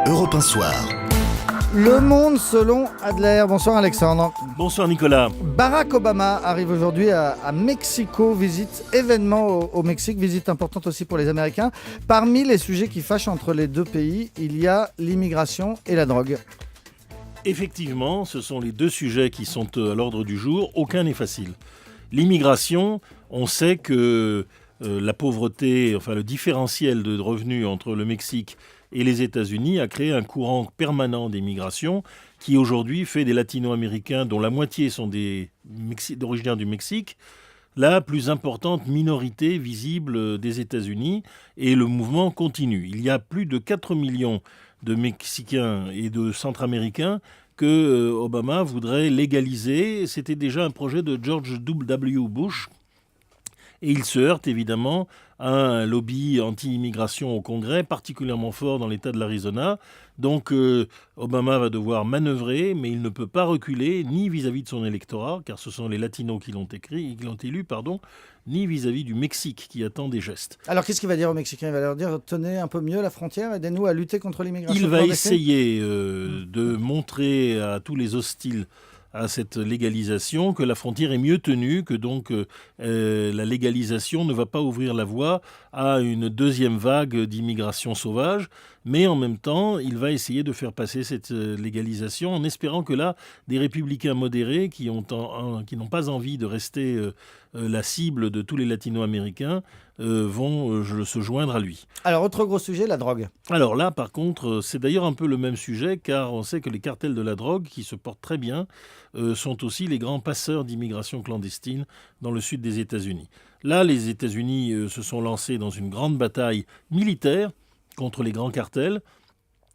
Europe 1 Soir. Le monde selon Adler. Bonsoir Alexandre. Bonsoir Nicolas. Barack Obama arrive aujourd'hui à Mexico, visite événement au Mexique, visite importante aussi pour les Américains. Parmi les sujets qui fâchent entre les deux pays, il y a l'immigration et la drogue. Effectivement, ce sont les deux sujets qui sont à l'ordre du jour. Aucun n'est facile. L'immigration, on sait que la pauvreté, enfin le différentiel de revenus entre le Mexique et les États-Unis a créé un courant permanent d'immigration qui aujourd'hui fait des latino-américains, dont la moitié sont d'originaires du Mexique, la plus importante minorité visible des États-Unis, et le mouvement continue. Il y a plus de 4 millions de Mexicains et de Centra-Américains que Obama voudrait légaliser. C'était déjà un projet de George W. Bush. Et il se heurte évidemment à un lobby anti-immigration au Congrès, particulièrement fort dans l'État de l'Arizona. Donc Obama va devoir manœuvrer, mais il ne peut pas reculer, ni vis-à-vis de son électorat, car ce sont les latinos qui l'ont élu, ni vis-à-vis du Mexique qui attend des gestes. Alors qu'est-ce qu'il va dire aux Mexicains ? Il va leur dire « Tenez un peu mieux la frontière, aidez-nous à lutter contre l'immigration ». Il va essayer de montrer à tous les hostiles à cette légalisation que la frontière est mieux tenue, que donc la légalisation ne va pas ouvrir la voie à une deuxième vague d'immigration sauvage, mais en même temps, il va essayer de faire passer cette légalisation en espérant que là, des républicains modérés qui n'ont pas envie de rester la cible de tous les latino-américains vont se joindre à lui. Alors, autre gros sujet, la drogue. Alors là, par contre, c'est d'ailleurs un peu le même sujet, car on sait que les cartels de la drogue, qui se portent très bien, sont aussi les grands passeurs d'immigration clandestine dans le sud des États-Unis. Là, les États-Unis se sont lancés dans une grande bataille militaire contre les grands cartels.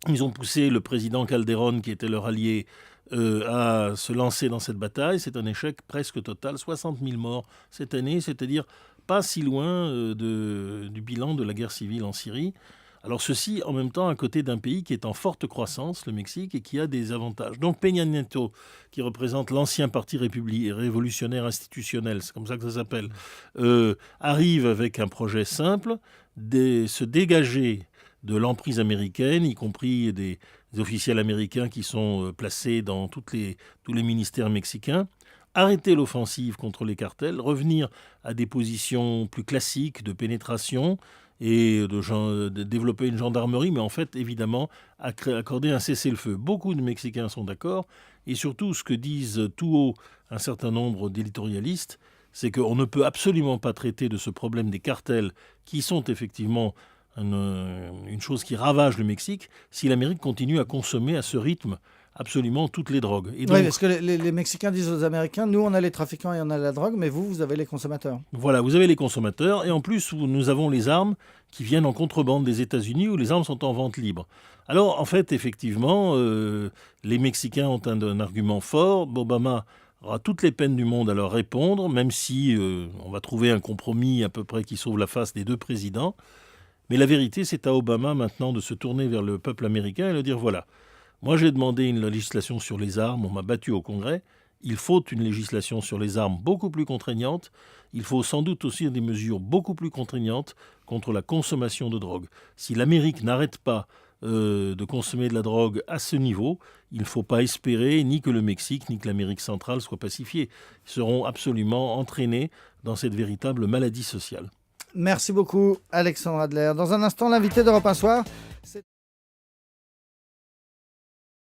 Ils ont poussé le président Calderón, qui était leur allié, à se lancer dans cette bataille. C'est un échec presque total, 60 000 morts cette année, c'est-à-dire pas si loin du bilan de la guerre civile en Syrie. Alors ceci, en même temps, à côté d'un pays qui est en forte croissance, le Mexique, et qui a des avantages. Donc Peña Nieto, qui représente l'ancien parti révolutionnaire institutionnel, c'est comme ça que ça s'appelle, arrive avec un projet simple, se dégager de l'emprise américaine, y compris des officiels américains qui sont placés dans tous les ministères mexicains, arrêter l'offensive contre les cartels, revenir à des positions plus classiques de pénétration et de développer une gendarmerie, mais en fait, évidemment, accorder un cessez-le-feu. Beaucoup de Mexicains sont d'accord, et surtout, ce que disent tout haut un certain nombre d'éditorialistes, c'est qu'on ne peut absolument pas traiter de ce problème des cartels, qui sont effectivement une chose qui ravage le Mexique, si l'Amérique continue à consommer à ce rythme absolument toutes les drogues. Et donc, oui, parce que les Mexicains disent aux Américains, nous on a les trafiquants et on a la drogue, mais vous avez les consommateurs. Voilà, vous avez les consommateurs, et en plus nous avons les armes qui viennent en contrebande des États-Unis, où les armes sont en vente libre. Alors en fait, effectivement, les Mexicains ont un argument fort. Obama aura toutes les peines du monde à leur répondre, même si on va trouver un compromis à peu près qui sauve la face des deux présidents. Mais la vérité, c'est à Obama maintenant de se tourner vers le peuple américain et de dire voilà, moi j'ai demandé une législation sur les armes, on m'a battu au Congrès, il faut une législation sur les armes beaucoup plus contraignante, il faut sans doute aussi des mesures beaucoup plus contraignantes contre la consommation de drogue. Si l'Amérique n'arrête pas de consommer de la drogue à ce niveau, il ne faut pas espérer ni que le Mexique ni que l'Amérique centrale soient pacifiés. Ils seront absolument entraînés dans cette véritable maladie sociale. Merci beaucoup Alexandre Adler. Dans un instant, l'invité d'Europe 1 Soir, c'est...